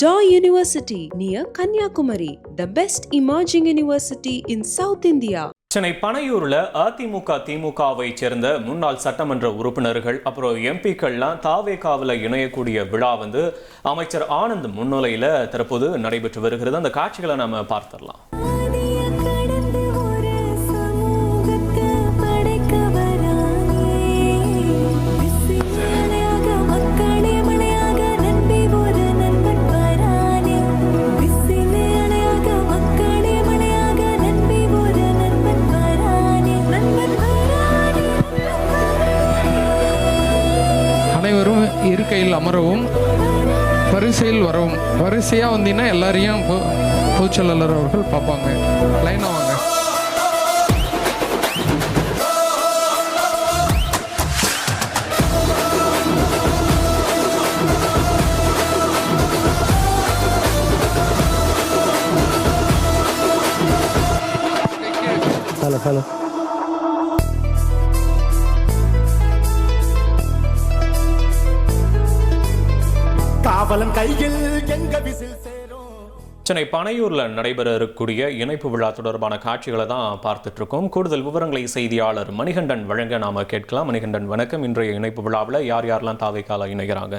Daw University near Kanyakumari, the best emerging university in South India. Chennai பனையூர்ல AIADMK திமுகவை சேர்ந்த முன்னாள் சட்டமன்ற உறுப்பினர்கள் அப்புறம் எம்பிக்கள்லாம் தாவேகாவில் இணையக்கூடிய விழா அமைச்சர் ஆனந்த் முன்னிலையில தற்போது நடைபெற்று வருகிறது. அந்த காட்சிகளை நாம பார்த்திடலாம். அனைவரும் இருக்கையில் அமரவும், வரிசையில் வரவும். வரிசையாக வந்தீங்கன்னா எல்லாரையும் பொதுச்செயலாளர் அவர்கள் பார்ப்பாங்க. லைனாக வாங்க. ஹலோ காவலன் கையில் எங்க விசில் சேரும். சென்னை பனையூர்ல நடைபெற இருக்கக்கூடிய இணைப்பு விழா தொடர்பான காட்சிகளை தான் பார்த்துட்டு இருக்கோம். கூடுதல் விவரங்களை செய்தியாளர் மணிகண்டன் வழங்க நாம கேட்கலாம். மணிகண்டன் வணக்கம். இன்றைய இணைப்பு விழாவில் யார் யாரெல்லாம் தாவேகால இணைகிறாங்க?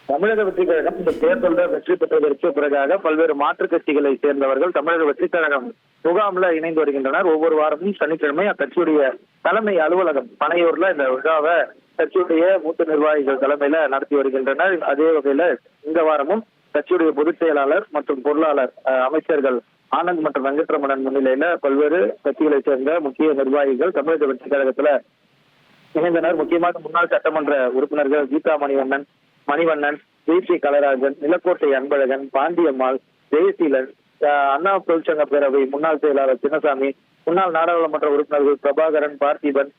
தமிழக வெற்றிக் கழகம் இந்த தேர்தலில் வெற்றி பெற்றதற்கு பிறகாக பல்வேறு மாற்றுக் கட்சிகளை சேர்ந்தவர்கள் தமிழக வெற்றிக் கழகம் முகாம்ல இணைந்து வருகின்றனர். ஒவ்வொரு வாரமும் சனிக்கிழமை அக்கட்சியுடைய தலைமை அலுவலகம் பனையூர்ல இந்த விழாவை கட்சியுடைய மூத்த நிர்வாகிகள் தலைமையில நடத்தி வருகின்றனர். அதே வகையில இந்த வாரமும் கட்சியுடைய பொதுச் செயலாளர் மற்றும் பொருளாளர் அமைச்சர்கள் ஆனந்த் மற்றும் வெங்கட்ரமணன் முன்னிலையில பல்வேறு கட்சிகளை சேர்ந்த முக்கிய நிர்வாகிகள் தமிழக வெற்றிக் கழகத்துல இணைந்தனர். முக்கியமாக முன்னாள் சட்டமன்ற உறுப்பினர்கள் கீதா மணிவண்ணன், வி.பி. கலைராஜன், நிலக்கோட்டை அன்பழகன், பாண்டியம்மாள், ஜெயசீலன், அண்ணா தொழிற்சங்க பேரவை முன்னாள் செயலாளர் சின்னசாமி, முன்னாள் நாடாளுமன்ற உறுப்பினர்கள் பிரபாகரன், பார்த்திபன்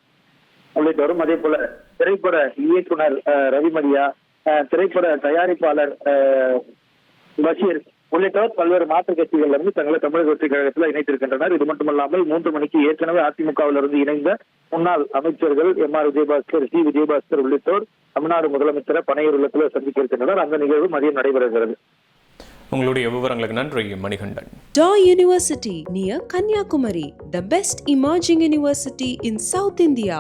உள்ளிட்டோரும், அதே போல திரைப்பட இயக்குனர் ரவிமரியா, திரைப்பட தயாரிப்பாளர் பஷீர் உள்ளிட்டோர் பல்வேறு மாற்றுக் கட்சிகள் இருந்து தங்களை தமிழக வெற்றிக் கழகத்தில் இணைத்திருக்கின்றனர். இது மட்டுமல்லாமல் 3 மணிக்கு ஏற்கனவே அதிமுகவிலிருந்து இணைந்த முன்னாள் அமைச்சர்கள் எம்.ஆர். விஜயபாஸ்கர், சி. விஜயபாஸ்கர் உள்ளிட்டோர் தமிழ்நாடு முதலமைச்சரை பனையூர் இல்லத்தில் சந்திக்க இருக்கின்றனர். அந்த நிகழ்வு மதியம் நடைபெறுகிறது. உங்களுடைய விவரங்களுக்கு நன்றி Manikandan. Daw University near Kanyakumari, the best emerging university in South India.